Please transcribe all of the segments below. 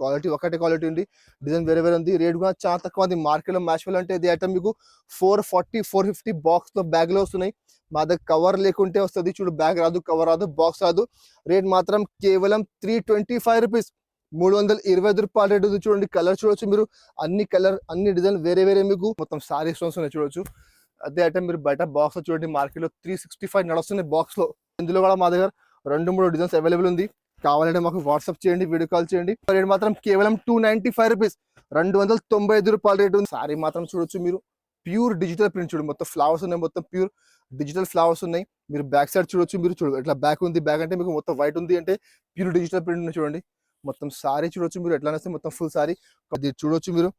Quality ఒకటే quality ఉంది, design వేరే వేరే ఉంది, రేట్ కూడా చాలా తక్కువ ఉంది. మార్కెట్లో మ్యాచ్వల్ అంటే ఇది ఐటమ్ మీకు 440 450 బాక్స్తో బ్యాగ్లో వస్తున్నాయి. మా దగ్గర కవర్ లేకుంటే వస్తుంది, చూడు బ్యాగ్ రాదు, కవర్ రాదు, బాక్స్ రాదు. రేట్ మాత్రం కేవలం 325 రూపీస్, 325 రూపాయల రేట్ ఉంది. చూడండి కలర్ చూడొచ్చు మీరు, అన్ని కలర్ అన్ని డిజైన్ వేరే వేరే మీకు మొత్తం సారీ స్టోన్స్ ఉన్నాయి చూడొచ్చు. అదే ఐటమ్ మీరు బయట బాక్స్ లో చూడండి, మార్కెట్ లో 365 నడుస్తున్నాయి బాక్స్ లో. ఇందులో కూడా మా దగ్గర 2-3 డిజైన్స్ అవైలబుల్ ఉంది. కావాలంటే మాకు వాట్సాప్ చేయండి, వీడియో కాల్ చేయండి. రేట్ మాత్రం కేవలం 295 రూపీస్, 295 రూపాయల రేట్ ఉంది. సారీ మాత్రం చూడొచ్చు మీరు, ప్యూర్ డిజిటల్ ప్రింట్ చూడు, మొత్తం ఫ్లవర్స్ ఉన్నాయి, మొత్తం ప్యూర్ డిజిటల్ ఫ్లవర్స్ ఉన్నాయి. మీరు బ్యాక్ సైడ్ చూడొచ్చు, మీరు చూడు ఇట్లా బ్యాక్ ఉంది, బ్యాక్ అంటే మీకు మొత్తం వైట్ ఉంది అంటే ప్యూర్ డిజిటల్ ప్రింట్ ఉంది చూడండి. మొత్తం సారీ చూడొచ్చు మీరు ఎట్లా వస్తే మొత్తం ఫుల్ సారీ అది చూడొచ్చు మీరు,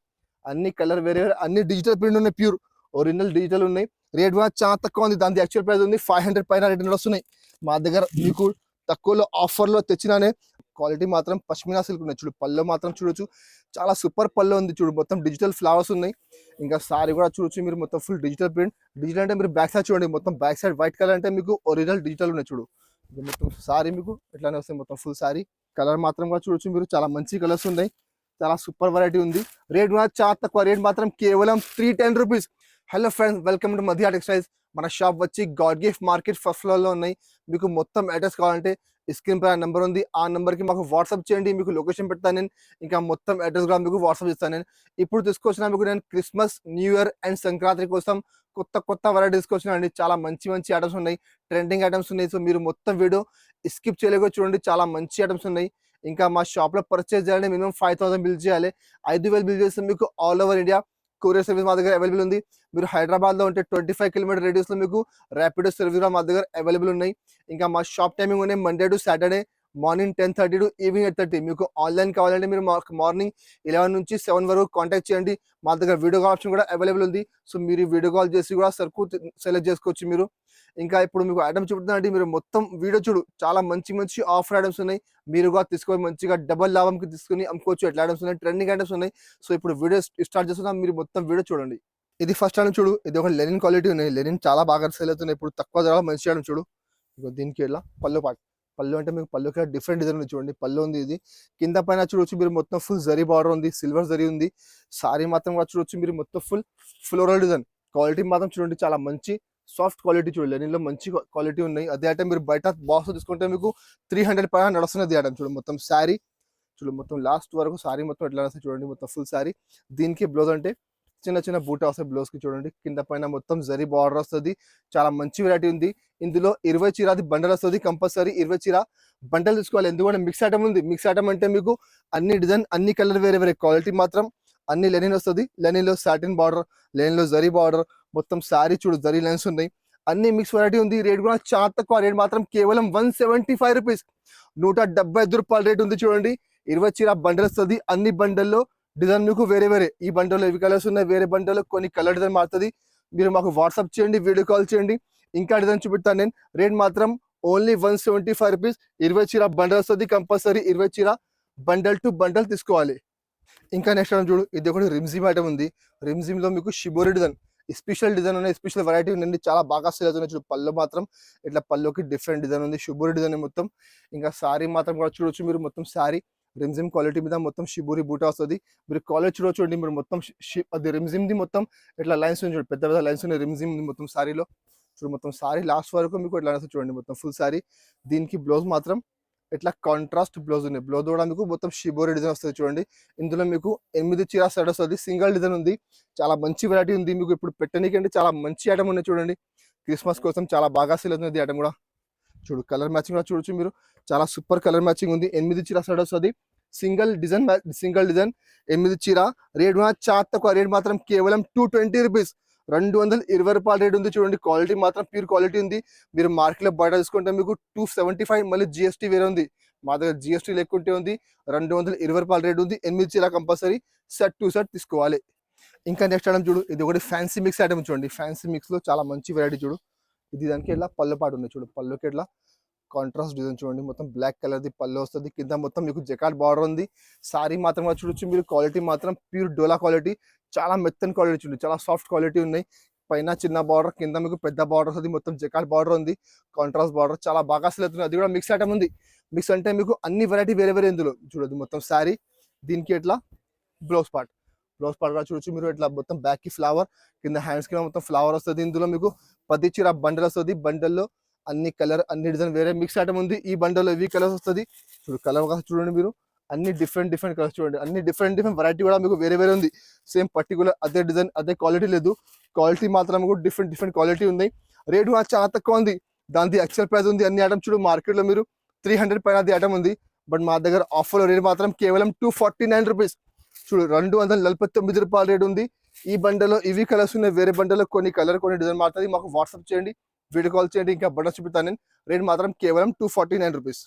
అన్ని కలర్ వేరే వేరే, అన్ని డిజిటల్ ప్రింట్ ఉన్నాయి, ప్యూర్ ఒరిజినల్ డిజిటల్ ఉన్నాయి. రేట్ కూడా చాలా తక్కువ ఉంది, దాని యాక్చువల్ ప్రైస్ ఉంది 500 పైన రేట్ వస్తున్నాయి. మా దగ్గర మీకు తక్కువలో ఆఫర్లో తెచ్చినానే. క్వాలిటీ మాత్రం పష్మినా సిల్క్ ఉన్నాయి చూడు, పళ్ళు మాత్రం చూడొచ్చు చాలా సూపర్ పళ్ళు ఉంది చూడు, మొత్తం డిజిటల్ ఫ్లవర్స్ ఉన్నాయి. ఇంకా సారీ కూడా చూడొచ్చు మీరు, మొత్తం ఫుల్ డిజిటల్ ప్రింట్. డిజిటల్ అంటే మీరు బ్యాక్ సైడ్ చూడండి, మొత్తం బ్యాక్ సైడ్ వైట్ కలర్ అంటే మీకు ఒరిజినల్ డిజిటల్ ఉన్నాయి చూడు. మొత్తం సారీ మీకు ఎట్లానే వస్తాయి, మొత్తం ఫుల్ సారీ. కలర్ మాత్రం కూడా చూడొచ్చు మీరు, చాలా మంచి కలర్స్ ఉన్నాయి, చాలా సూపర్ వెరైటీ ఉంది. రేట్ కూడా చాలా తక్కువ, రేట్ మాత్రం కేవలం 310 rupees. Hello friends, welcome to మధ్య టెక్స్టైల్స్. మన షాప్ వచ్చి గాడ్ గిఫ్ట్ మార్కెట్ ఫస్ట్ ఫ్లోర్లో ఉన్నాయి. మీకు మొత్తం అడ్రస్ కావాలంటే స్క్రీన్ పై నెంబర్ ఉంది, ఆ నెంబర్కి మాకు వాట్సాప్ చేయండి, మీకు లొకేషన్ పెడతాను నేను, ఇంకా మొత్తం అడ్రస్ కూడా మీకు వాట్సాప్ చేస్తాను నేను. ఇప్పుడు తీసుకొచ్చిన మీకు నేను Christmas, new year and Sankranti కోసం కొత్త కొత్త వెరైటీ తీసుకొచ్చిన అండి. చాలా మంచి మంచి ఐటమ్స్ ఉన్నాయి, ట్రెండింగ్ ఐటమ్స్ ఉన్నాయి. సో మీరు మొత్తం వీడియో స్కిప్ చేయలేక చూడండి, చాలా మంచి ఐటమ్స్ ఉన్నాయి. ఇంకా మా షాప్లో పర్చేస్ చేయాలంటే మినిమం 5000 బిల్ చేయాలి. 5000 బిల్ చేస్తే మీకు all over India courier service మా దగ్గర అవైలబుల్ ఉంది. మీరు హైదరాబాద్లో ఉంటే 25 కిలోమీటర్ రేడియస్లో మీకు ర్యాపిడో సర్వీస్ కూడా మా దగ్గర అవైలబుల్ ఉన్నాయి. ఇంకా మా షాప్ టైమింగ్ ఉన్నాయి Monday to Saturday morning 10:30 to evening 8:30. మీకు ఆన్లైన్ కావాలంటే మీరు మాకు మార్నింగ్ 11 నుంచి 7 వరకు కాంటాక్ట్ చేయండి. మా దగ్గర వీడియో కాల్ ఆప్షన్ కూడా అవైలబుల్ ఉంది. సో మీరు వీడియో కాల్ చేసి కూడా సరుకు సెలెక్ట్ చేసుకోవచ్చు మీరు. ఇంకా ఇప్పుడు మీకు ఐటమ్ చూపుతుందంటే మీరు మొత్తం వీడియో చూడు, చాలా మంచి మంచి ఆఫర్ ఐటమ్స్ ఉన్నాయి. మీరు కూడా తీసుకొని మంచిగా డబల్ లాభంకి తీసుకుని అమ్ముకోవచ్చు. ఎట్లా ఐటమ్స్ ఉన్నాయి, ట్రెండింగ్ ఐటమ్స్ ఉన్నాయి. సో ఇప్పుడు వీడియో స్టార్ట్ చేస్తున్నాం, మీరు మొత్తం వీడియో చూడండి. ఇది ఫస్ట్ ఐటమ్ చూడు, ఇది ఒక లెనిన్ క్వాలిటీ ఉన్నాయి. లెనిన్ చాలా బాగా సేల్ అవుతున్నాయి ఇప్పుడు, తక్కువ ధర మంచి ఐటమ్ చూడు. దీనికి ఇలా పళ్ళు పాటు, పళ్ళు అంటే మీకు పళ్ళుకి డిఫరెంట్ డిజైన్ ఉంది చూడండి. పళ్ళు ఉంది, ఇది కింద పైన చూడొచ్చు మీరు, మొత్తం ఫుల్ జరీ బార్డర్ ఉంది, సిల్వర్ జరీ ఉంది. సారీ మాత్రం కూడా చూడొచ్చు మీరు, మొత్తం ఫుల్ ఫ్లోరల్ డిజైన్. క్వాలిటీ మాత్రం చూడండి, చాలా మంచి సాఫ్ట్ క్వాలిటీ చూడండి, లెనిన్లో మంచి క్వాలిటీ ఉన్నాయి. అదే ఐటమ్ మీరు బయట బాక్స్ తీసుకుంటే మీకు 300 పైన నడుస్తున్నది ఐటమ్ చూడండి. మొత్తం శారీ చూడు, మొత్తం లాస్ట్ వరకు సారీ మొత్తం ఎట్లా వస్తాయి చూడండి, మొత్తం ఫుల్ శారీ. దీనికి బ్లౌజ్ అంటే చిన్న చిన్న బూటా వస్తాయి బ్లౌజ్కి చూడండి. కింద పైన మొత్తం జరీ బార్డర్ వస్తుంది, చాలా మంచి వెరైటీ ఉంది. ఇందులో 20 చీర బండల్ వస్తుంది, కంపల్సరీ 20 చీర బండల్ తీసుకోవాలి. ఎందుకంటే మిక్స్ ఐటమ్ ఉంది. మిక్స్ ఐటమ్ అంటే మీకు అన్ని డిజైన్ అన్ని కలర్ వేరే వేరే, క్వాలిటీ మాత్రం అన్ని లెనిన్ వస్తుంది. లెనిన్లో సాటిన్ బార్డర్, లెనిన్లో జరీ బార్డర్, మొత్తం శారీ చూడు జరీ లైన్స్ ఉన్నాయి, అన్ని మిక్స్ వెరైటీ ఉంది. రేట్ కూడా చాలా తక్కువ, రేట్ మాత్రం కేవలం 175 రూపీస్, 175 రూపాయల రేట్ ఉంది చూడండి. 20 చీర బండల్ వస్తుంది, అన్ని బండల్లో డిజైన్ మీకు వేరే వేరే. ఈ బండల్లో ఇవి కలర్స్ ఉన్నాయి, వేరే బండల్లో కొన్ని కలర్ డిజైన్ మారుతుంది. మీరు మాకు వాట్సాప్ చేయండి, వీడియో కాల్ చేయండి, ఇంకా డిజైన్ చూపిస్తాను నేను. రేట్ మాత్రం ఓన్లీ 175 రూపీస్. 20 చీర బండల్ వస్తుంది, కంపల్సరీ 20 చీర బండల్ టు బండల్ తీసుకోవాలి. ఇంకా నెక్స్ట్ ఐటమ్ చూడు, ఇది ఒకటి రిమ్జిమ్ ఐటమ్ ఉంది. రిమ్జిమ్లో మీకు షిబోరి డిజైన్, స్పెషల్ డిజైన్ ఉన్నాయి, స్పెషల్ వెరైటీ ఉంది, చాలా బాగా సేల్ అవుతున్నాయి చూడు. పళ్ళు మాత్రం ఇట్లా పళ్ళుకి డిఫరెంట్ డిజైన్ ఉంది, షిబోరి డిజైన్ మొత్తం. ఇంకా సారీ మాత్రం కూడా చూడొచ్చు మీరు, మొత్తం సారీ రిమ్జిమ్ క్వాలిటీ మీద మొత్తం షిబోరి బూటా వస్తుంది. మీరు క్వాలిటీ చూడొచ్చు మీరు, మొత్తం అది రిమ్జిమ్ది మొత్తం ఇట్లా లైన్స్ ఉంది చూడు, పెద్ద పెద్ద లైన్స్ ఉన్నాయి రిమ్జిమ్ మొత్తం సారీలో చూడు. మొత్తం సారీ లాస్ట్ వరకు మీకు ఇట్లా చూడండి, మొత్తం ఫుల్ సారీ. దీనికి బ్లౌజ్ మాత్రం ఇట్లా కాంట్రాస్ట్ బ్లౌజ్ ఉన్నాయి. బ్లౌజ్ కూడా మీకు మొత్తం షిబోరి డిజైన్ వస్తుంది చూడండి. ఇందులో మీకు 8 చీర సెట్ వస్తుంది, సింగిల్ డిజైన్ ఉంది, చాలా మంచి వెరైటీ ఉంది. మీకు ఇప్పుడు పెట్టనీకంటే చాలా మంచి ఐటమ్ ఉన్నాయి చూడండి. క్రిస్మస్ కోసం చాలా బాగా సేల్ అవుతుంది ఐటమ్ కూడా చూడు. కలర్ మ్యాచింగ్ కూడా చూడొచ్చు మీరు, చాలా సూపర్ కలర్ మ్యాచింగ్ ఉంది. 8 చీర సెట్ వస్తుంది, సింగిల్ డిజైన్ 8 చీర. రేట్ కూడా చాలా తక్కువ, రేట్ మాత్రం కేవలం 220 రూపీస్, 220 రూపాయల రేట్ ఉంది చూడండి. క్వాలిటీ మాత్రం ప్యూర్ క్వాలిటీ ఉంది. మీరు మార్కెట్లో బయట తీసుకుంటే మీకు 275, మళ్ళీ జిఎస్టీ వేరే ఉంది. మా దగ్గర జిఎస్టీ లేకుంటే ఉంది, 220 రూపాయల రేట్ ఉంది. 8 చీర కంపల్సరీ సెట్ టు సెట్ తీసుకోవాలి. ఇంకా నెక్స్ట్ ఐటమ్ చూడు, ఇది ఒకటి ఫ్యాన్సీ మిక్స్ ఐటమ్ చూడండి. ఫ్యాన్సీ మిక్స్లో చాలా మంచి వెరైటీ చూడు. ఇది దానికి ఇట్లా పళ్ళు పాటు ఉంది చూడు, పళ్ళుకి ఇట్లా కాంట్రాస్ట్ డిజైన్ చూడండి. మొత్తం బ్లాక్ కలర్ది పళ్ళు వస్తుంది, కింద మొత్తం మీకు జకాట్ బార్డర్ ఉంది. సారీ మాత్రం చూడొచ్చు మీరు, క్వాలిటీ మాత్రం ప్యూర్ డోలా క్వాలిటీ, చాలా మెత్తని క్వాలిటీ చూడండి, చాలా సాఫ్ట్ క్వాలిటీ ఉన్నాయి. పైన చిన్న బార్డర్, కింద మీకు పెద్ద బార్డర్ వస్తుంది, మొత్తం జకాట్ బార్డర్ ఉంది, కాంట్రాస్ట్ బార్డర్, చాలా బాగా సేల్ అవుతుంది. అది కూడా మిక్స్ ఐటమ్ ఉంది. మిక్స్ అంటే మీకు అన్ని వెరైటీ వేరే వేరే ఇందులో చూడదు. మొత్తం శారీ దీనికి ఎట్లా బ్లౌజ్ పార్ట్ కూడా చూడొచ్చు మీరు. ఇట్లా మొత్తం బ్యాక్ కి ఫ్లవర్, కింద హ్యాండ్స్ కి మొత్తం ఫ్లవర్ వస్తుంది. ఇందులో మీకు 10 చీర బండల్ వస్తుంది. బండల్లో అన్ని కలర్ అన్ని డిజైన్ వేరే మిక్స్ ఐటమ్ ఉంది. ఈ బండల్లో ఇవి కలర్స్ వస్తుంది. చూడు కలర్ చూడండి మీరు, అన్ని డిఫరెంట్ కలర్స్ చూడండి. అన్ని డిఫరెంట్ వెరైటీ కూడా మీకు వేరే ఉంది. సేమ్ పర్టికులర్ అదే డిజైన్ అదే క్వాలిటీ లేదు. క్వాలిటీ మాత్రం కూడా డిఫరెంట్ క్వాలిటీ ఉంది. రేటు కూడా చాలా తక్కువ ఉంది. దాని యాక్చువల్ ప్రైస్ ఉంది. అన్ని ఐటమ్ చూడు మార్కెట్ లో మీరు 300 పైన అది ఐటమ్ ఉంది. బట్ మా దగ్గర ఆఫర్ రేట్ మాత్రం కేవలం 249 రూపీస్. చూడు 249 రూపాయల రేట్ ఉంది. ఈ బండలో ఇవి కలర్స్ ఉన్నాయి. వేరే బండలో కొన్ని కలర్ కొన్ని డిజైన్ మారుతుంది. మాకు వాట్సాప్ చేయండి, వీడియో కాల్ చేయండి. ఇంకా బండల్ చూపిస్తాను నేను. రేట్ మాత్రం కేవలం 249 రూపీస్.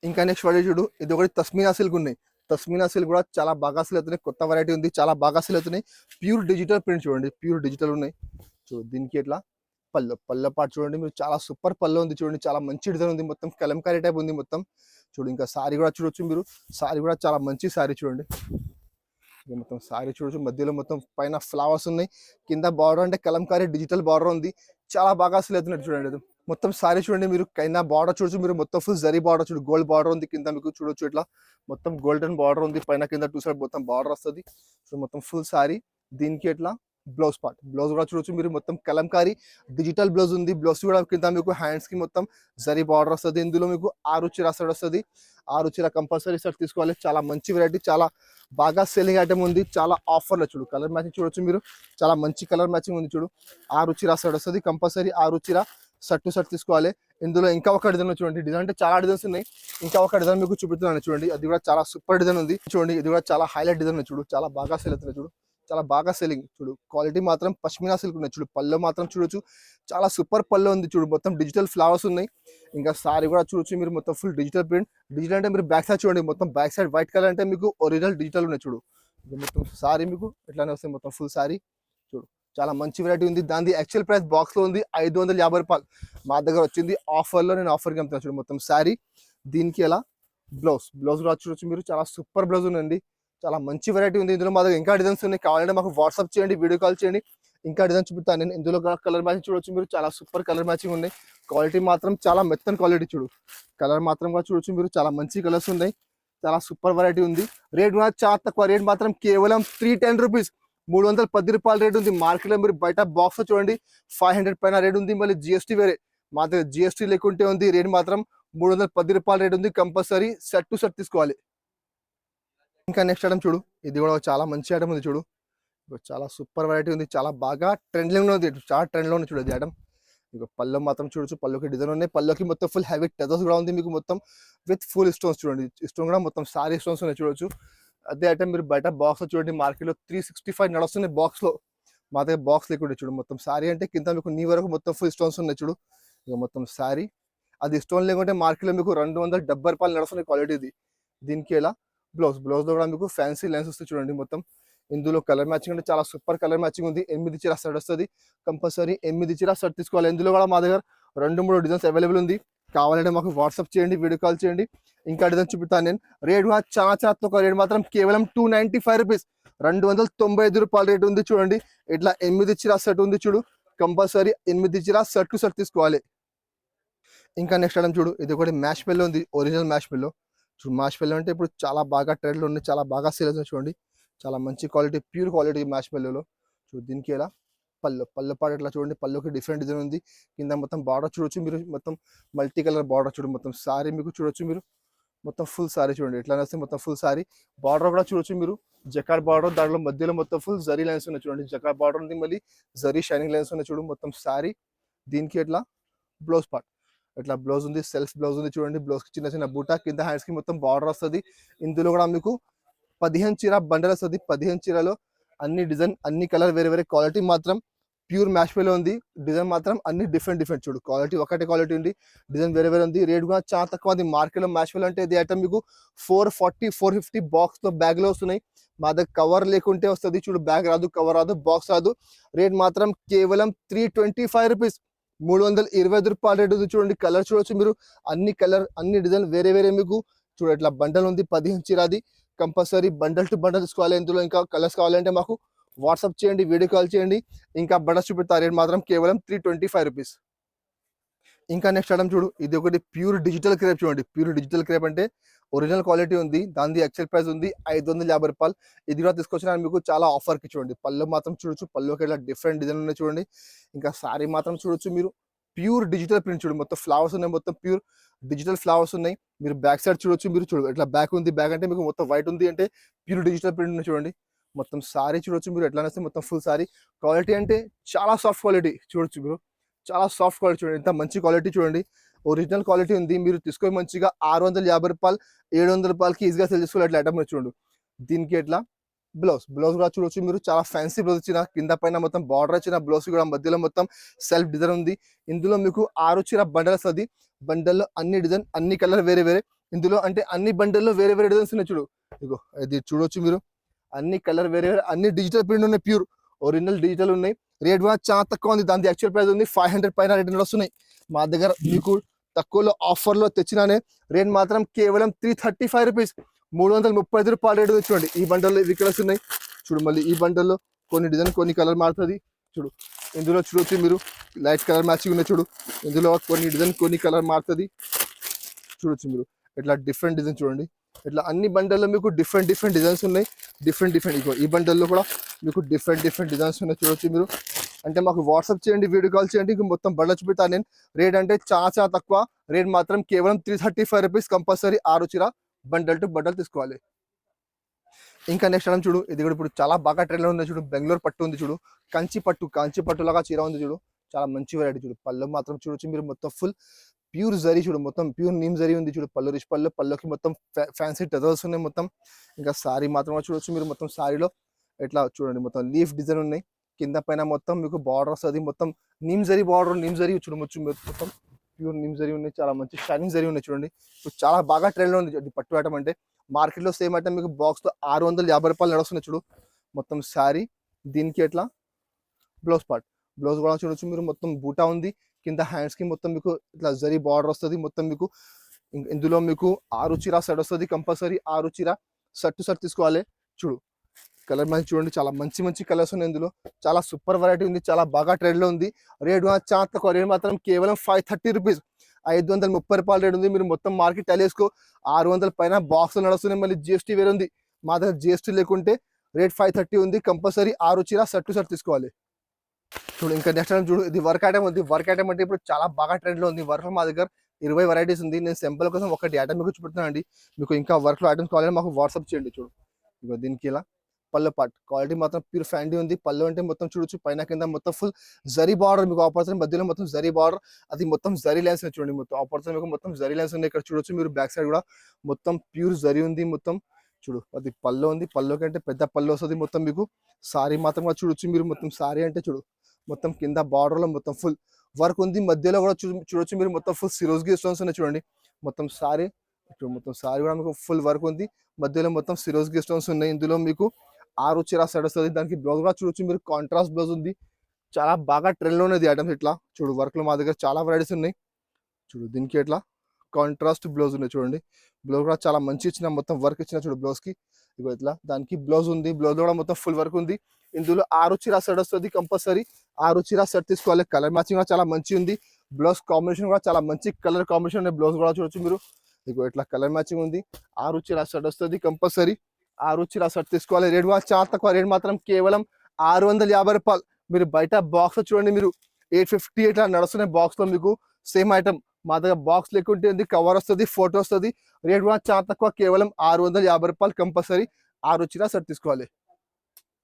ఇంకా నెక్స్ట్ వాడే చూడు, ఇది ఒకటి తస్మీనా సిల్క్ ఉన్నాయి. తస్మీనా సిల్క్ కూడా చాలా బాగా సేల్ అవుతున్నాయి. కొత్త వెరైటీ ఉంది, చాలా బాగా సేల్ అవుతున్నాయి. ప్యూర్ డిజిటల్ ప్రింట్ చూడండి, ప్యూర్ డిజిటల్ ఉన్నాయి. చూడు దీనికి ఎట్లా పళ్ళ పాటు చూడండి మీరు, చాలా సూపర్ పళ్ళు ఉంది చూడండి. చాలా మంచి డిజైన్ ఉంది, మొత్తం కలంకారీ టైప్ ఉంది మొత్తం. చూడు ఇంకా సారీ కూడా చూడొచ్చు మీరు. సారీ కూడా చాలా మంచి సారీ చూడండి. మొత్తం సారీ చూడొచ్చు. మధ్యలో మొత్తం పైన ఫ్లవర్స్ ఉన్నాయి. కింద బార్డర్ అంటే కలంకారీ డిజిటల్ బార్డర్ ఉంది. చాలా బాగా సేల్ అవుతున్నట్టు చూడండి. మొత్తం సారీ చూడండి మీరు. కింద బార్డర్ చూడొచ్చు మీరు, మొత్తం ఫుల్ జరీ బార్డర్ చూడు. గోల్డ్ బార్డర్ ఉంది కింద మీకు చూడొచ్చు. ఇట్లా మొత్తం గోల్డెన్ బార్డర్ ఉంది. పైన కింద 2 సైడ్ మొత్తం బార్డర్ వస్తుంది. సో మొత్తం ఫుల్ సారీ. దీనికి ఎట్లా బ్లౌజ్ కూడా చూడొచ్చు మీరు. మొత్తం కలంకారీ డిజిటల్ బ్లౌజ్ ఉంది. బ్లౌజ్ కూడా కింద మీకు హ్యాండ్స్ కి మొత్తం జరీ బార్డర్ వస్తుంది. ఇందులో మీకు 6 చీర సెట్ వస్తుంది. 6 చీర కంపల్సరీ సెట్ తీసుకోవాలి. చాలా మంచి వెరైటీ, చాలా బాగా సెల్లింగ్ ఐటమ్ ఉంది. చాలా ఆఫర్లో చూడు. కలర్ మ్యాచింగ్ చూడొచ్చు మీరు, చాలా మంచి కలర్ మ్యాచింగ్ ఉంది చూడు. 6 చీర సెట్ వస్తుంది. కంపల్సరీ 6 చీర సెట్ టు సెట్ తీసుకోవాలి. ఇందులో ఇంకా ఒక డిజైన్ చూడండి. డిజైన్ అంటే చాలా డిజైన్స్ ఉన్నాయి. ఇంకా ఒక డిజైన్ మీకు చూపిస్తున్నాను చూడండి. అది కూడా చాలా సూపర్ డిజైన్ ఉంది చూడండి. ఇది కూడా చాలా హైలైట్ డిజైన్ చూడు. చాలా బాగా సెల్ అవుతుంది చూడు. చాలా బాగా సెల్లింగ్ చూడు. క్వాలిటీ మాత్రం పష్మినా సిల్క్ ఉన్నాయి చూడు. పళ్ళు మాత్రం చూడొచ్చు, చాలా సూపర్ పళ్ళు ఉంది చూడు. మొత్తం డిజిటల్ ఫ్లవర్స్ ఉన్నాయి. ఇంకా సారీ కూడా చూడొచ్చు మీరు, మొత్తం ఫుల్ డిజిటల్ ప్రింట్. డిజిటల్ అంటే మీరు బ్యాక్ సైడ్ చూడండి, మొత్తం బ్యాక్ సైడ్ వైట్ కలర్ అంటే మీకు ఒరిజినల్ డిజిటల్ ఉన్నాయి చూడు. మొత్తం సారీ మీకు ఎట్లానే వస్తాయి. మొత్తం ఫుల్ సారీ చూడు. చాలా మంచి వెరైటీ ఉంది. దాని యాక్చువల్ ప్రైస్ బాక్స్ లో ఉంది 550 రూపాయలు. మా దగ్గర వచ్చింది ఆఫర్లో, నేను ఆఫర్కి అమ్ముతాను చూడు. మొత్తం సారీ. దీనికి ఎలా బ్లౌజ్ కూడా చూడొచ్చు మీరు. చాలా సూపర్ బ్లౌజ్ ఉందండి. చాలా మంచి వెరైటీ ఉంది. ఇందులో మా దగ్గర ఇంకా డిజైన్స్ ఉన్నాయి. కావాలంటే మాకు వాట్సాప్ చేయండి, వీడియో కాల్ చేయండి. ఇంకా డిజైన్ చూపుతాను నేను. ఇందులో కలర్ మ్యాచింగ్ చూడొచ్చు మీరు. చాలా సూపర్ కలర్ మ్యాచింగ్ ఉన్నాయి. క్వాలిటీ మాత్రం చాలా మెత్తని క్వాలిటీ చూడు. కలర్ మాత్రం కూడా చూడొచ్చు మీరు. చాలా మంచి కలర్స్ ఉన్నాయి. చాలా సూపర్ వెరైటీ ఉంది. రేట్ కూడా చాలా తక్కువ. రేట్ మాత్రం కేవలం 310 రూపీస్. 310 రూపాయల రేట్ ఉంది. మార్కెట్లో మీరు బయట బాక్స్ చూడండి 500 పైన రేట్ ఉంది. మళ్ళీ జిఎస్టీ వేరే. మా దగ్గర జిఎస్టీ లేకుంటే ఉంది. రేట్ మాత్రం 310 రూపాయల రేట్ ఉంది. కంపల్సరీ సెట్ టు సెట్ తీసుకోవాలి. ఇంకా నెక్స్ట్ ఐటమ్ చూడు. ఇది కూడా చాలా మంచి ఐటమ్ ఉంది చూడు. చాలా సూపర్ వెరైటీ ఉంది. చాలా బాగా ట్రెండ్లో ఉంది. చాలా ట్రెండ్లో ఉంది చూడు. ఇది ఐటమ్ మీకు పళ్ళు మాత్రం చూడొచ్చు. పళ్ళుకి డిజైన్ ఉన్నాయి. పళ్ళుకి మొత్తం ఫుల్ హెవీ టెజర్స్ కూడా ఉంది మీకు, మొత్తం విత్ ఫుల్ స్టోన్స్ చూడండి. స్టోన్ కూడా మొత్తం సారీ స్టోన్స్ ఉన్నాయి చూడొచ్చు. అదే ఐటమ్ మీరు బయట బాక్స్ చూడండి మార్కెట్లో 365 నడుస్తున్నాయి బాక్స్ లో. మా దగ్గర బాక్స్ లేకుండా చూడు. మొత్తం సారీ అంటే కింద మీకు నీ వరకు మొత్తం ఫుల్ స్టోన్స్ ఉన్నాయి చూడు. ఇక మొత్తం సారీ. అది స్టోన్ లేకుంటే మార్కెట్లో మీకు 270 రూపాయలు నడుస్తున్నాయి క్వాలిటీ ఇది. దీనికి ఎలా బ్లౌజ్ లో కూడా మీకు ఫ్యాన్సీ లైన్స్ వస్తాయి చూడండి. మొత్తం ఇందులో కలర్ మ్యాచింగ్ అంటే చాలా సూపర్ కలర్ మ్యాచింగ్ ఉంది. 8 చీర సెట్ వస్తుంది. కంపల్సరీ 8 చీర సెట్ తీసుకోవాలి. ఇందులో కూడా మా దగ్గర 2-3 డిజైన్స్ అవైలబుల్ ఉంది. కావాలంటే మాకు వాట్సాప్ చేయండి, వీడియో కాల్ చేయండి. ఇంకా డిజైన్ చూపిస్తాను నేను. రేట్ కూడా చాలా తక్కువ. రేట్ మాత్రం కేవలం 295 రూపీస్. 295 రూపాయల రేట్ ఉంది చూడండి. ఇట్లా 8 చీర సెట్ ఉంది చూడు. కంపల్సరీ 8 చీర సెట్ టు సెట్ తీసుకోవాలి. ఇంకా నెక్స్ట్ ఐటమ్ చూడు. ఇది ఒకటి మ్యాష్ మెల్లో ఉంది, ఒరిజినల్ మ్యాష్ మెల్లో. మ్యాష్ మెల్లో అంటే ఇప్పుడు చాలా బాగా ట్రెండ్లో ఉంది. చాలా బాగా సేల్ అవుతుంది చూడండి. చాలా మంచి క్వాలిటీ, ప్యూర్ క్వాలిటీ మ్యాష్ మెల్లోలో చూడు. దీనికి ఎలా పళ్ళు పాటు ఎట్లా చూడండి. పళ్ళుకి డిఫరెంట్ డిజైన్ ఉంది. కింద మొత్తం బార్డర్ చూడొచ్చు మీరు. మొత్తం మల్టీ కలర్ బార్డర్ చూడు. మొత్తం సారీ మీకు చూడొచ్చు మీరు. మొత్తం ఫుల్ సారీ చూడండి. ఎట్లా వస్తే మొత్తం ఫుల్ సారీ. బార్డర్ కూడా చూడొచ్చు మీరు. జకార్డ్ బార్డర్, దాంట్లో మధ్యలో మొత్తం ఫుల్ జరీ లైన్స్ ఉన్నాయి చూడండి. జకార్డ్ బార్డర్ ఉంది, మళ్ళీ జరీ షైనింగ్ లైన్స్ ఉన్నాయి చూడు. మొత్తం సారీ. దీనికి ఎట్లా బ్లౌజ్ పార్ట్ ఇట్లా బ్లౌజ్ ఉంది. సెల్ఫ్ బ్లౌజ్ ఉంది చూడండి. బ్లౌజ్ కి చిన్న బూటా, కింద హ్యాండ్స్ కి మొత్తం బార్డర్ వస్తుంది. ఇందులో కూడా మీకు 15 చీర బండల్ వస్తుంది. 15 చీరలో అన్ని డిజైన్, అన్ని కలర్ వేరే క్వాలిటీ మాత్రం ప్యూర్ మ్యాష్ లో ఉంది. డిజైన్ మాత్రం అన్ని డిఫరెంట్ చూడు. క్వాలిటీ ఒకటే క్వాలిటీ ఉంది. డిజైన్ వేరే ఉంది. రేట్ కూడా చాలా తక్కువ ఉంది. మార్కెట్లో మ్యాష్ అంటే ఇది ఐటమ్ మీకు 440-450 బాక్స్ తో బ్యాగ్ లో వస్తున్నాయి. మా దగ్గర కవర్ లేకుంటే వస్తుంది చూడు. బ్యాగ్ రాదు, కవర్ రాదు, బాక్స్ రాదు. రేట్ మాత్రం కేవలం 325 రూపీస్. 325 రూపాయల రేట్ ఉంది చూడండి. కలర్ చూడొచ్చు మీరు. అన్ని కలర్, అన్ని డిజైన్ వేరే మీకు చూడ. ఇట్లా బండల్ ఉంది 15 చీరది. కంపల్సరీ బండల్ టు బండల్ తీసుకోవాలి. ఇందులో ఇంకా కలర్స్ కావాలంటే మాకు వాట్సాప్ చేయండి, వీడియో కాల్ చేయండి. ఇంకా బండల్స్ చూపెడతా. రేట్ మాత్రం కేవలం 325 రూపీస్. ఇంకా నెక్స్ట్ ఐటమ్ చూడు, ఇది ఒకటి ప్యూర్ డిజిటల్ క్రేప్ చూడండి. ప్యూర్ డిజిటల్ క్రేప్ అంటే ఒరిజినల్ క్వాలిటీ ఉంది, దాని యాక్చువల్ ప్రైస్ ఉంది 550 రూపాయలు. ఇది కూడా తీసుకొచ్చిన మీకు చాలా ఆఫర్కి చూడండి. పళ్ళు మాత్రం చూడొచ్చు, పళ్ళుకి ఇట్లా డిఫరెంట్ డిజైన్ ఉన్నాయి చూడండి. ఇంకా సారీ మాత్రం చూడొచ్చు మీరు, ప్యూర్ డిజిటల్ ప్రింట్ చూడండి. మొత్తం ఫ్లవర్స్ ఉన్నాయి, మొత్తం ప్యూర్ డిజిటల్ ఫ్లవర్స్ ఉన్నాయి. మీరు బ్యాక్ సైడ్ చూడొచ్చు, మీరు చూడు ఇట్లా బ్యాక్ ఉంది. బ్యాక్ అంటే మీకు మొత్తం వైట్ ఉంది అంటే ప్యూర్ డిజిటల్ ప్రింట్ ఉంది చూడండి. మొత్తం సారీ చూడొచ్చు మీరు ఎట్లా అనేస్తే మొత్తం ఫుల్ సారీ. క్వాలిటీ అంటే చాలా సాఫ్ట్ క్వాలిటీ చూడొచ్చు మీరు, చాలా సాఫ్ట్ క్వాలిటీ చూడండి. ఇంత మంచి క్వాలిటీ చూడండి, ఒరిజినల్ క్వాలిటీ ఉంది. మీరు తీసుకొని మంచిగా 650 రూపాయలు 700 రూపాయలకి ఈజీగా సేల్ చేసుకోవాలి. అట్లా ఐటమ్ చూడండి. దీనికి ఎట్లా బ్లౌజ్ కూడా చూడొచ్చు మీరు, చాలా ఫ్యాన్సీ బ్లౌజ్ ఇచ్చిన, కింద పైన మొత్తం బార్డర్ ఇచ్చిన బ్లౌజ్ కూడా మధ్యలో మొత్తం సెల్ఫ్ డిజైన్ ఉంది. ఇందులో మీకు 6 చీర బండల్ వస్తుంది. బండల్లో అన్ని డిజైన్, అన్ని కలర్ వేరే వేరే. ఇందులో అంటే అన్ని బండల్లో వేరే వేరే డిజైన్స్ ఉన్నాయి చూడు. ఇగో ఇది చూడొచ్చు మీరు, అన్ని కలర్ వేరే వేరే, అన్ని డిజిటల్ ప్రింట్ ఉన్నాయి, ప్యూర్ ఒరిజినల్ డిజిటల్ ఉన్నాయి. రేట్ కూడా చాలా తక్కువ ఉంది, దాని యాక్చువల్ ప్రైస్ ఉంది 500 పైన రేట్ వస్తున్నాయి. మా దగ్గర మీకు తక్కువలో ఆఫర్లో తెచ్చినానే. రేట్ మాత్రం కేవలం 335 రూపీస్, 335 రూపాయలు రేటు చూడండి. ఈ బండల్లో ఇవి కలర్స్ ఉన్నాయి చూడు. మళ్ళీ ఈ బండల్లో కొన్ని డిజైన్ కొన్ని కలర్ మారుతుంది చూడు. ఇందులో చూడొచ్చు మీరు, లైట్ కలర్ మ్యాచింగ్ ఉన్నాయి చూడు. ఇందులో కొన్ని డిజైన్ కొన్ని కలర్ మారుతుంది చూడొచ్చు మీరు. ఇట్లా డిఫరెంట్ డిజైన్ చూడండి. ఇట్లా అన్ని బండల్లో మీకు డిఫరెంట్ డిజైన్స్ ఉన్నాయి. డిఫరెంట్ ఈ బండల్లో కూడా మీకు డిఫరెంట్ డిజైన్స్ ఉన్నాయి చూడొచ్చు మీరు. అంటే మాకు వాట్సాప్ చేయండి, వీడియో కాల్ చేయండి, ఇంక మొత్తం బండలు చూపిస్తాను నేను. రేట్ అంటే చాలా తక్కువ. రేట్ మాత్రం కేవలం 335 రూపీస్. కంపల్సరీ 6 చీర బండల్ టు బండల్ తీసుకోవాలి. ఇంకా నెక్స్ట్ ఐటమ్ చూడు, ఇది కూడా ఇప్పుడు చాలా బాగా ట్రెండ్లో ఉంది చూడు. బెంగళూరు పట్టు ఉంది చూడు, కంచి పట్టు లాగా చీర ఉంది చూడు. చాలా మంచి వెరైటీ చూడు. పళ్ళు మాత్రం చూడొచ్చు మీరు, మొత్తం ఫుల్ ప్యూర్ జరీ చూడు, మొత్తం ప్యూర్ నీమ్ జరీ ఉంది చూడు. పళ్ళు రిచ్ పళ్ళుకి మొత్తం ఫ్యాన్సీ టజల్స్ ఉన్నాయి మొత్తం. ఇంకా సారీ మాత్రం చూడొచ్చు మీరు, మొత్తం సారీలో ఎట్లా చూడండి, మొత్తం లీఫ్ డిజైన్ ఉన్నాయి. కింద పైన మొత్తం మీకు బార్డర్ వస్తుంది, మొత్తం neem zari border, neem zari చూడవచ్చు మొత్తం ప్యూర్ నీమ్ జరీ ఉన్నాయి. చాలా మంచి షైనింగ్ జరీ ఉన్నాయి చూడండి. ఇప్పుడు చాలా బాగా ట్రెండ్లో ఉంది పట్టు ఐటమ్ అంటే. మార్కెట్లో సేమ్ ఐటమ్ మీకు బాక్స్తో 650 రూపాయలు నడుస్తున్నాయి చూడు. మొత్తం శారీ, దీనికి ఎట్లా బ్లౌజ్ కూడా చూడొచ్చు మీరు. మొత్తం బూటా ఉంది, కింద హ్యాండ్స్కి మొత్తం మీకు ఇట్లా జరీ బార్డర్ వస్తుంది మొత్తం మీకు. ఇందులో మీకు 6 చీర సెట్ వస్తుంది. కంపల్సరీ 6 చీర సెట్ తీసుకోవాలి చూడు. కలర్ మ్యాచ్ చూడండి, చాలా మంచి కలర్స్ ఉన్నాయి ఇందులో. చాలా సూపర్ వెరైటీ ఉంది, చాలా బాగా ట్రెండ్లో ఉంది. రేట్ చాలా తక్కువ. రేట్ మాత్రం కేవలం 530 రూపీస్, 530 రూపాయలు రేట్ ఉంది. మీరు మొత్తం మార్కెట్ టైలేసుకో 600 పైన బాక్స్ నడుస్తున్నాయి. మళ్ళీ జిఎస్టీ వేరే ఉంది, మా దగ్గర జిఎస్టీ లేకుంటే రేట్ 530 ఉంది. కంపల్సరీ 6 చీర సెట్ తీసుకోవాలి చూడు. ఇంకా నెక్స్ట్ ఐటమ్ చూడు, ఇది వర్క్ ఐటమ్ ఉంది. వర్క్ ఐటమ్ అంటే ఇప్పుడు చాలా బాగా ట్రెండ్లో ఉంది. వర్క్లో మా దగ్గర 20 వెరైటీస్ ఉంది. నేను సింపుల్ కోసం ఒకటి ఐటమ్ మీకు చూపుతున్నాను అండి. మీకు ఇంకా వర్క్లో ఐటమ్స్ కావాలంటే మాకు వాట్సాప్ చేయండి చూడు. ఇక దీనికి ఇలా పళ్ళు పార్ట్ క్వాలిటీ మాత్రం ప్యూర్ ఫ్యాండీ ఉంది. పళ్ళు అంటే మొత్తం చూడొచ్చు, పైన కింద మొత్తం ఫుల్ జరీ బార్డర్ మీకు ఆపర్చునిటీ, మధ్యలో మొత్తం జరీ బార్డర్, అది మొత్తం జరీ లైన్స్ చూడండి. మొత్తం ఆపర్చునిటీ మీకు మొత్తం జరీ లైన్స్ ఉన్నాయి ఇక్కడ చూడొచ్చు మీరు. బ్యాక్ సైడ్ కూడా మొత్తం ప్యూర్ జరీ ఉంది మొత్తం చూడు. అది పళ్ళు ఉంది, పళ్ళు కంటే పెద్ద పళ్ళు వస్తుంది మొత్తం మీకు. సారీ మాత్రం కూడా చూడొచ్చు మీరు. మొత్తం సారీ అంటే చూడు, మొత్తం కింద బార్డర్లో మొత్తం ఫుల్ వర్క్ ఉంది. మధ్యలో కూడా చూడొచ్చు మీరు, మొత్తం ఫుల్ సిరోజ్కి స్టోన్స్ ఉన్నాయి చూడండి. మొత్తం సారీ మొత్తం సారీ కూడా మీకు ఫుల్ వర్క్ ఉంది. మధ్యలో మొత్తం సిరోజ్కి స్టోన్స్ ఉన్నాయి. ఇందులో మీకు 6 చీర సెట్ వస్తుంది. దానికి బ్లౌజ్ కూడా చూడొచ్చు మీరు, కాంట్రాస్ట్ బ్లౌజ్ ఉంది. చాలా బాగా ట్రెండ్లో ఉన్నది ఐటమ్స్. ఇట్లా చూడు, వర్క్లో మా దగ్గర చాలా వెరైటీస్ ఉన్నాయి చూడు. దీనికి ఎట్లా కాంట్రాస్ట్ బ్లౌజ్ ఉన్నాయి చూడండి. బ్లౌజ్ కూడా చాలా మంచి ఇచ్చిన, మొత్తం వర్క్ ఇచ్చిన చూడు బ్లౌజ్కి. ఇగో ఇట్లా దానికి బ్లౌజ్ ఉంది, బ్లౌజ్ కూడా మొత్తం ఫుల్ వర్క్ ఉంది. ఇందులో 6 చీర సెట్ వస్తుంది. కంపల్సరీ 6 చీర సెట్ తీసుకోవాలి. కలర్ మ్యాచింగ్ కూడా చాలా మంచి ఉంది. బ్లౌజ్ కాంబినేషన్ కూడా చాలా మంచి కలర్ కాంబినేషన్ ఉంది. బ్లౌజ్ కూడా చూడొచ్చు మీరు. ఇగో ఇట్లా కలర్ మ్యాచింగ్ ఉంది. 6 చీర సెట్ వస్తుంది. కంపల్సరీ 6 చీర సెట్ తీసుకోవాలి. రేట్ కూడా చాలా తక్కువ. రేట్ మాత్రం కేవలం 650 రూపాయలు. మీరు బయట బాక్స్ చూడండి మీరు, 850 ఇట్లా నడుస్తున్నాయి బాక్స్లో మీకు. సేమ్ ఐటమ్ మా దగ్గర బాక్స్ లేకుంటే ఉంది, కవర్ వస్తుంది, ఫోటో వస్తుంది. రేట్ కూడా చాలా తక్కువ, కేవలం 650 రూపాయలు. కంపల్సరీ 6 చీర సెట్ తీసుకోవాలి.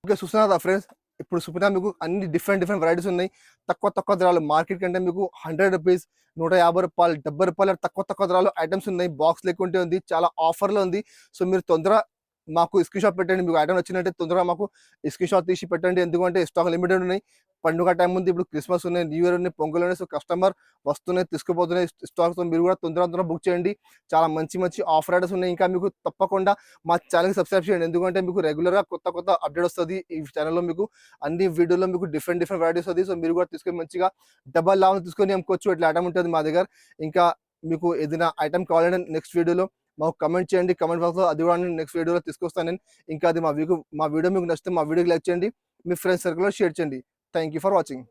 ఓకే, చూస్తున్నారా ఫ్రెండ్స్, ఇప్పుడు చూపినా మీకు అన్ని డిఫరెంట్ వెరైటీస్ ఉన్నాయి. తక్కువ ధరలు. మార్కెట్ కంటే మీకు 100 రూపీస్, 150 రూపాయలు, 70 రూపాయలు తక్కువ ధరలు ఐటమ్స్ ఉన్నాయి. బాక్స్ లేకుంటే ఉంది, చాలా ఆఫర్లో ఉంది. సో మీరు తొందరగా మాకు స్క్రీన్ షాట్ పెట్టండి. మీకు ఐటమ్ వచ్చినట్టే తొందరగా మాకు స్క్రీన్ షాట్ తీసి పెట్టండి. ఎందుకంటే స్టాక్ లిమిటెడ్ ఉన్నాయి. పండుగ టైం ఉంది, ఇప్పుడు క్రిస్మస్ ఉన్నాయి, న్యూ ఇయర్ ఉన్నాయి, పొంగల్ ఉన్నాయి. సో కస్టమర్ వస్తున్నాయి, తీసుకుపోతున్నాయి స్టాక్తో. మీరు కూడా తొందరగా బుక్ చేయండి. చాలా మంచి ఆఫర్ ఐటమ్స్ ఉన్నాయి. ఇంకా మీకు తప్పకుండా మా ఛానల్కి సబ్స్క్రైబ్ చేయండి, ఎందుకంటే మీకు రెగ్యులర్గా కొత్త అప్డేట్ వస్తుంది ఈ ఛానల్లో. మీకు అన్ని వీడియోలో మీకు డిఫరెంట్ వెరైటీస్ వస్తుంది. సో మీరు కూడా తీసుకొని మంచిగా డబల్ లాభం తీసుకొని అమ్ముకోవచ్చు. ఇట్లా ఐటమ్ ఉంటుంది మా దగ్గర. ఇంకా మీకు ఏదైనా ఐటమ్ కావాలంటే నెక్స్ట్ వీడియోలో మాకు కమెంట్ చేయండి, కమెంట్ బాక్స్లో. అది కూడా నేను నెక్స్ట్ వీడియోలో తీసుకొస్తాను నేను. ఇంకా అది మా వీడియో మీకు నచ్చితే మా వీడియోకి లైక్ చేయండి, మీ ఫ్రెండ్స్ సర్కిల్లో షేర్ చేయండి. Thank you for watching.